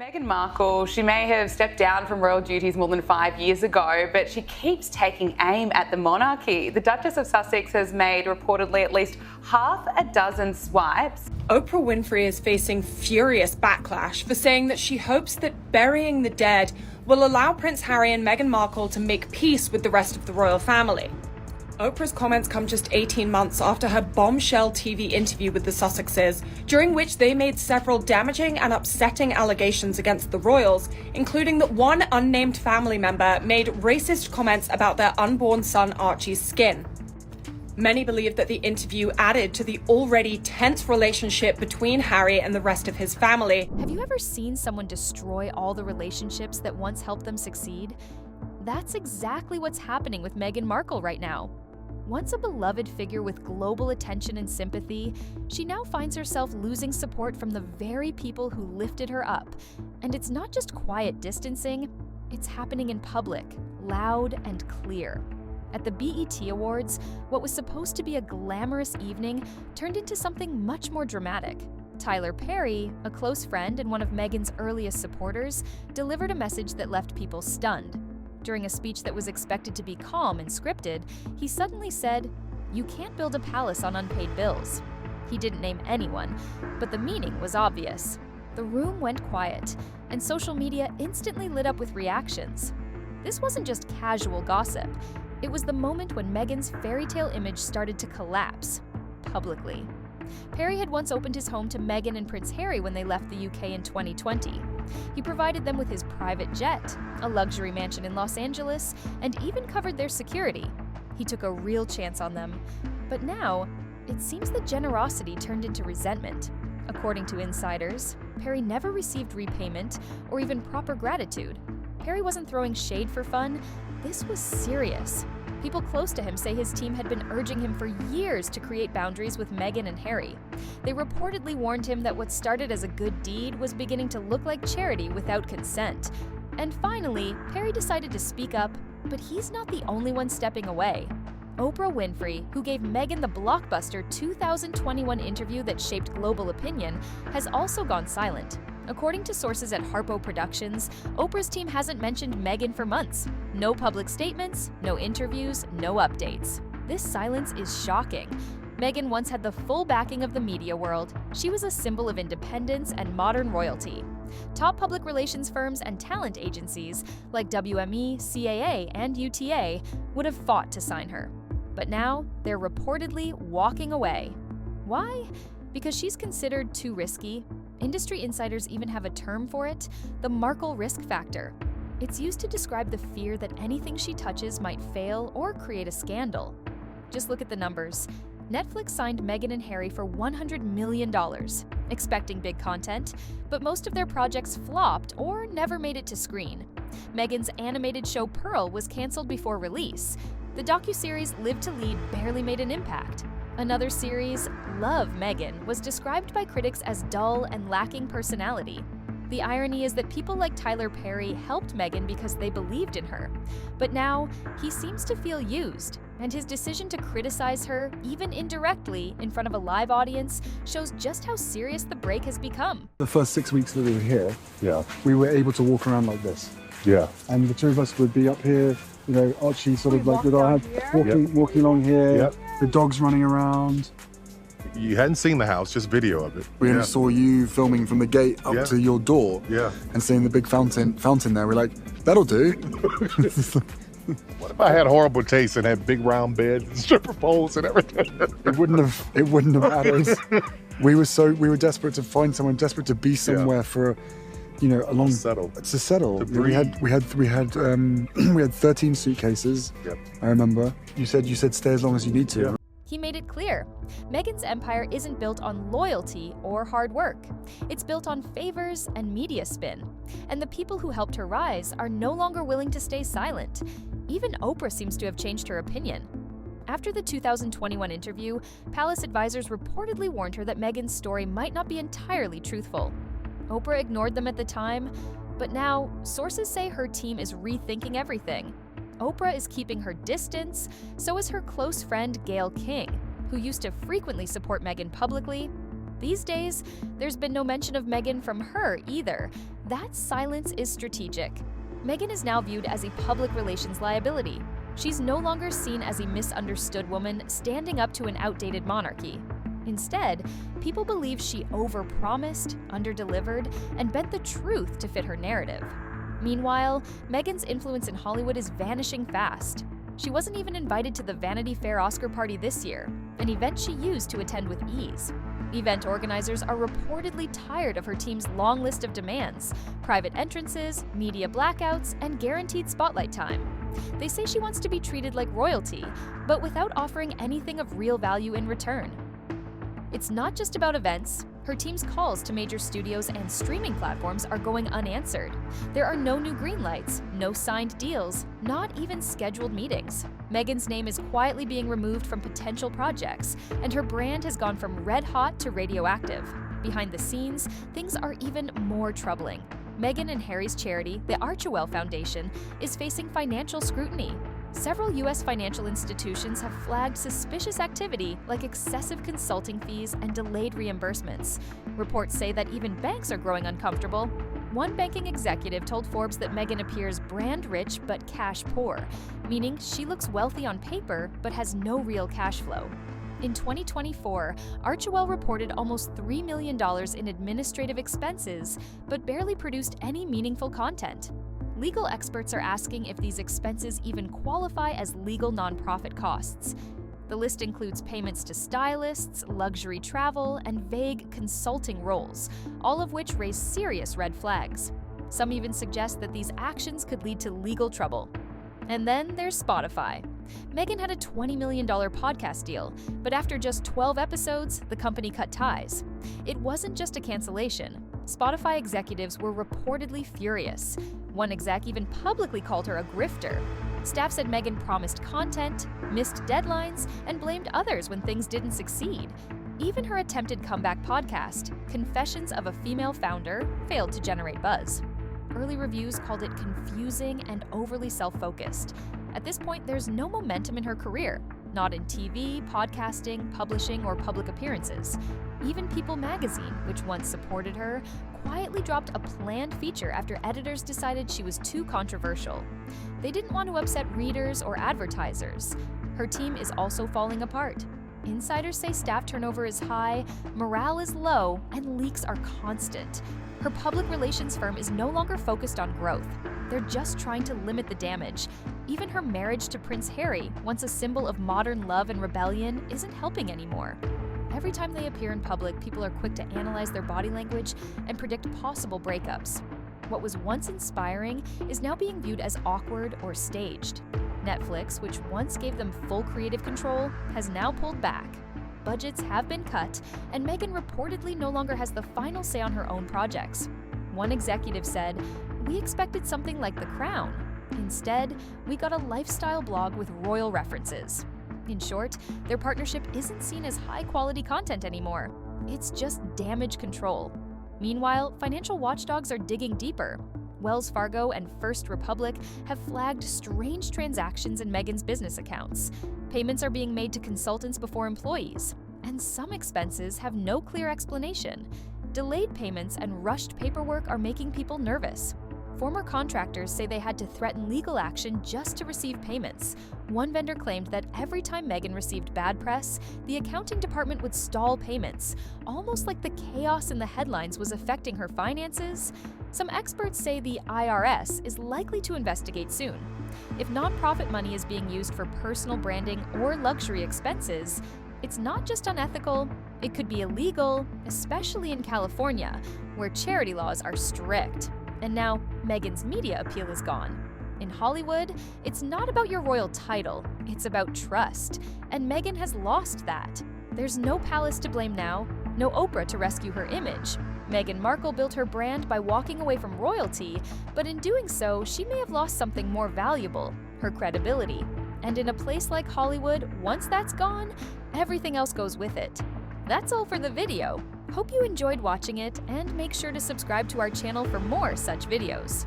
Meghan Markle, she may have stepped down from royal duties more than 5 years ago, but she keeps taking aim at the monarchy. The Duchess of Sussex has made reportedly at least half a dozen swipes. Oprah Winfrey is facing furious backlash for saying that she hopes that burying the dead will allow Prince Harry and Meghan Markle to make peace with the rest of the royal family. Oprah's comments come just 18 months after her bombshell TV interview with the Sussexes, during which they made several damaging and upsetting allegations against the royals, including that one unnamed family member made racist comments about their unborn son Archie's skin. Many believe that the interview added to the already tense relationship between Harry and the rest of his family. Have you ever seen someone destroy all the relationships that once helped them succeed? That's exactly what's happening with Meghan Markle right now. Once a beloved figure with global attention and sympathy, she now finds herself losing support from the very people who lifted her up. And it's not just quiet distancing, it's happening in public, loud and clear. At the BET Awards, what was supposed to be a glamorous evening turned into something much more dramatic. Tyler Perry, a close friend and one of Meghan's earliest supporters, delivered a message that left people stunned. During a speech that was expected to be calm and scripted, he suddenly said, "You can't build a palace on unpaid bills." He didn't name anyone, but the meaning was obvious. The room went quiet, and social media instantly lit up with reactions. This wasn't just casual gossip. It was the moment when Meghan's fairy tale image started to collapse, publicly. Perry had once opened his home to Meghan and Prince Harry when they left the UK in 2020. He provided them with his private jet, a luxury mansion in Los Angeles, and even covered their security. He took a real chance on them. But now, it seems the generosity turned into resentment. According to insiders, Perry never received repayment or even proper gratitude. Perry wasn't throwing shade for fun. This was serious. People close to him say his team had been urging him for years to create boundaries with Meghan and Harry. They reportedly warned him that what started as a good deed was beginning to look like charity without consent. And finally, Perry decided to speak up, but he's not the only one stepping away. Oprah Winfrey, who gave Meghan the blockbuster 2021 interview that shaped global opinion, has also gone silent. According to sources at Harpo Productions, Oprah's team hasn't mentioned Meghan for months. No public statements, no interviews, no updates. This silence is shocking. Meghan once had the full backing of the media world. She was a symbol of independence and modern royalty. Top public relations firms and talent agencies like WME, CAA, and UTA would have fought to sign her. But now, they're reportedly walking away. Why? Because she's considered too risky. Industry insiders even have a term for it, the Markle risk factor. It's used to describe the fear that anything she touches might fail or create a scandal. Just look at the numbers. Netflix signed Meghan and Harry for $100 million, expecting big content, but most of their projects flopped or never made it to screen. Meghan's animated show Pearl was canceled before release. The docuseries Live to Lead barely made an impact. Another series, Love, Meghan, was described by critics as dull and lacking personality. The irony is that people like Tyler Perry helped Meghan because they believed in her. But now, he seems to feel used, and his decision to criticize her, even indirectly, in front of a live audience, shows just how serious the break has become. The first 6 weeks that we were here, we were able to walk around like this. Yeah. And the two of us would be up here, you know, Archie sort of like with our hand walking along here, the dogs running around. You hadn't seen the house, just video of it. We only saw you filming from the gate up to your door and seeing the big fountain there. We're like, that'll do. What if I had horrible taste and had big round beds and stripper poles and everything? It wouldn't have mattered. We were desperate to find someone, desperate to be somewhere for a long to settle. We had 13 suitcases. I remember. You said stay as long as you need to. He made it clear. Meghan's empire isn't built on loyalty or hard work. It's built on favors and media spin. And the people who helped her rise are no longer willing to stay silent. Even Oprah seems to have changed her opinion. After the 2021 interview, palace advisors reportedly warned her that Meghan's story might not be entirely truthful. Oprah ignored them at the time, but now sources say her team is rethinking everything. Oprah is keeping her distance, so is her close friend Gayle King, who used to frequently support Meghan publicly. These days, there's been no mention of Meghan from her either. That silence is strategic. Meghan is now viewed as a public relations liability. She's no longer seen as a misunderstood woman standing up to an outdated monarchy. Instead, people believe she overpromised, underdelivered, and bent the truth to fit her narrative. Meanwhile, Meghan's influence in Hollywood is vanishing fast. She wasn't even invited to the Vanity Fair Oscar party this year, an event she used to attend with ease. Event organizers are reportedly tired of her team's long list of demands: private entrances, media blackouts, and guaranteed spotlight time. They say she wants to be treated like royalty, but without offering anything of real value in return. It's not just about events. Her team's calls to major studios and streaming platforms are going unanswered. There are no new green lights, no signed deals, not even scheduled meetings. Meghan's name is quietly being removed from potential projects, and her brand has gone from red hot to radioactive. Behind the scenes, things are even more troubling. Meghan and Harry's charity, the Archewell Foundation, is facing financial scrutiny. Several U.S. financial institutions have flagged suspicious activity like excessive consulting fees and delayed reimbursements. Reports say that even banks are growing uncomfortable. One banking executive told Forbes that Meghan appears brand rich but cash poor, meaning she looks wealthy on paper but has no real cash flow. In 2024, Archewell reported almost $3 million in administrative expenses but barely produced any meaningful content. Legal experts are asking if these expenses even qualify as legal nonprofit costs. The list includes payments to stylists, luxury travel, and vague consulting roles, all of which raise serious red flags. Some even suggest that these actions could lead to legal trouble. And then there's Spotify. Meghan had a $20 million podcast deal, but after just 12 episodes, the company cut ties. It wasn't just a cancellation. Spotify executives were reportedly furious. One exec even publicly called her a grifter. Staff said Meghan promised content, missed deadlines, and blamed others when things didn't succeed. Even her attempted comeback podcast, Confessions of a Female Founder, failed to generate buzz. Early reviews called it confusing and overly self-focused. At this point, there's no momentum in her career, not in TV, podcasting, publishing, or public appearances. Even People magazine, which once supported her, quietly dropped a planned feature after editors decided she was too controversial. They didn't want to upset readers or advertisers. Her team is also falling apart. Insiders say staff turnover is high, morale is low, and leaks are constant. Her public relations firm is no longer focused on growth. They're just trying to limit the damage. Even her marriage to Prince Harry, once a symbol of modern love and rebellion, isn't helping anymore. Every time they appear in public, people are quick to analyze their body language and predict possible breakups. What was once inspiring is now being viewed as awkward or staged. Netflix, which once gave them full creative control, has now pulled back. Budgets have been cut, and Meghan reportedly no longer has the final say on her own projects. One executive said, "We expected something like The Crown. Instead, we got a lifestyle blog with royal references." In short, their partnership isn't seen as high-quality content anymore. It's just damage control. Meanwhile, financial watchdogs are digging deeper. Wells Fargo and First Republic have flagged strange transactions in Meghan's business accounts. Payments are being made to consultants before employees, and some expenses have no clear explanation. Delayed payments and rushed paperwork are making people nervous. Former contractors say they had to threaten legal action just to receive payments. One vendor claimed that every time Meghan received bad press, the accounting department would stall payments, almost like the chaos in the headlines was affecting her finances. Some experts say the IRS is likely to investigate soon. If nonprofit money is being used for personal branding or luxury expenses, it's not just unethical, it could be illegal, especially in California, where charity laws are strict. And now, Meghan's media appeal is gone. In Hollywood, it's not about your royal title, it's about trust, and Meghan has lost that. There's no palace to blame now, no Oprah to rescue her image. Meghan Markle built her brand by walking away from royalty, but in doing so, she may have lost something more valuable, her credibility. And in a place like Hollywood, once that's gone, everything else goes with it. That's all for the video. Hope you enjoyed watching it, and make sure to subscribe to our channel for more such videos.